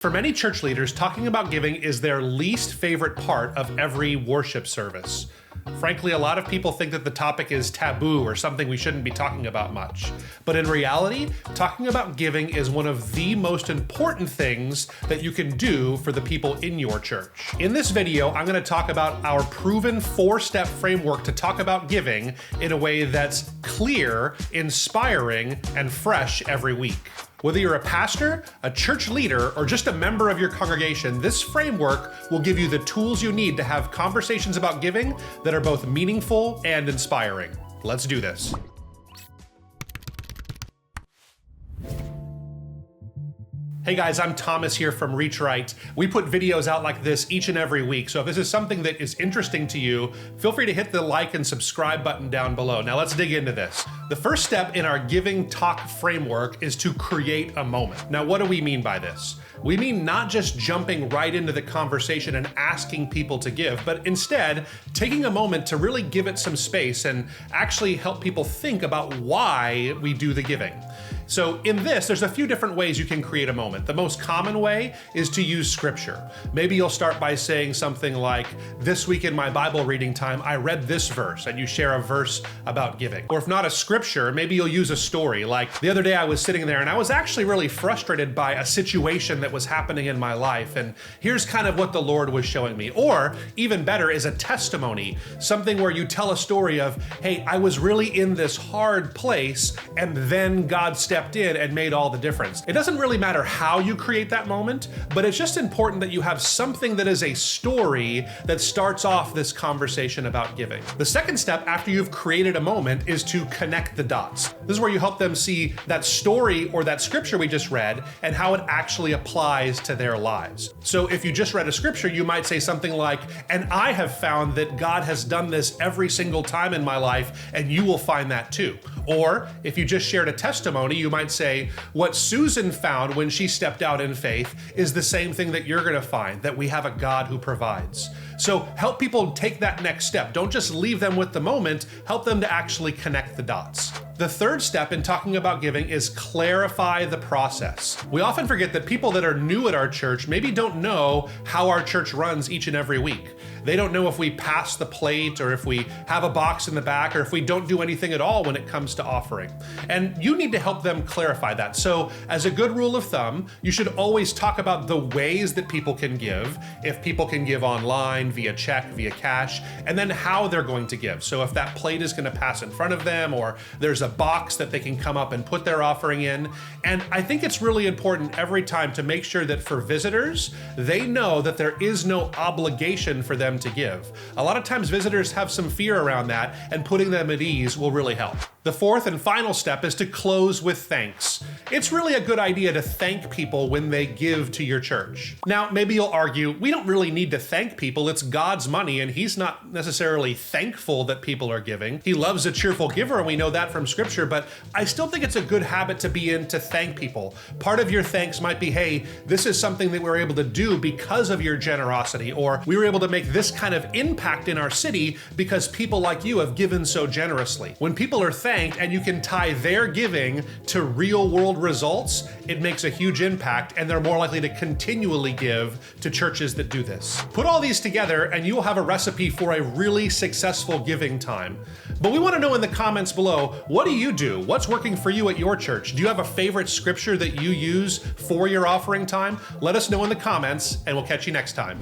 For many church leaders, talking about giving is their least favorite part of every worship service. Frankly, a lot of people think that the topic is taboo or something we shouldn't be talking about much. But in reality, talking about giving is one of the most important things that you can do for the people in your church. In this video, I'm going to talk about our proven 4-step framework to talk about giving in a way that's clear, inspiring, and fresh every week. Whether you're a pastor, a church leader, or just a member of your congregation, this framework will give you the tools you need to have conversations about giving that are both meaningful and inspiring. Let's do this. Hey guys, I'm Thomas here from REACHRIGHT. We put videos out like this each and every week, so if this is something that is interesting to you, feel free to hit the like and subscribe button down below. Now let's dig into this. The first step in our giving talk framework is to create a moment. Now what do we mean by this? We mean not just jumping right into the conversation and asking people to give, but instead taking a moment to really give it some space and actually help people think about why we do the giving. So in this, there's a few different ways you can create a moment. The most common way is to use scripture. Maybe you'll start by saying something like, this week in my Bible reading time, I read this verse, and you share a verse about giving. Or if not a scripture, maybe you'll use a story. Like the other day I was sitting there and I was actually really frustrated by a situation that was happening in my life, and here's kind of what the Lord was showing me. Or even better is a testimony, something where you tell a story of, hey, I was really in this hard place, and then God stepped in and made all the difference. It doesn't really matter how you create that moment, but it's just important that you have something that is a story that starts off this conversation about giving. The second step after you've created a moment is to connect the dots. This is where you help them see that story or that scripture we just read and how it actually applies to their lives. So if you just read a scripture, you might say something like, and I have found that God has done this every single time in my life, and you will find that too. Or if you just shared a testimony, you might say, what Susan found when she stepped out in faith is the same thing that you're gonna find, that we have a God who provides. So help people take that next step. Don't just leave them with the moment, help them to actually connect the dots. The third step in talking about giving is clarify the process. We often forget that people that are new at our church maybe don't know how our church runs each and every week. They don't know if we pass the plate or if we have a box in the back or if we don't do anything at all when it comes to offering. And you need to help them clarify that. So as a good rule of thumb, you should always talk about the ways that people can give, if people can give online, via check, via cash, and then how they're going to give. So if that plate is going to pass in front of them or there's a box that they can come up and put their offering in. And I think it's really important every time to make sure that for visitors, they know that there is no obligation for them to give. A lot of times visitors have some fear around that, and putting them at ease will really help. The fourth and final step is to close with thanks. It's really a good idea to thank people when they give to your church. Now, maybe you'll argue, we don't really need to thank people. It's God's money, and He's not necessarily thankful that people are giving. He loves a cheerful giver, and we know that from Scripture, but I still think it's a good habit to be in to thank people. Part of your thanks might be, hey, this is something that we're able to do because of your generosity, or we were able to make this kind of impact in our city because people like you have given so generously. When people are thanked and you can tie their giving to real world results, it makes a huge impact, and they're more likely to continually give to churches that do this. Put all these together and you will have a recipe for a really successful giving time. But we want to know in the comments below, what do you do? What's working for you at your church? Do you have a favorite scripture that you use for your offering time? Let us know in the comments, and we'll catch you next time.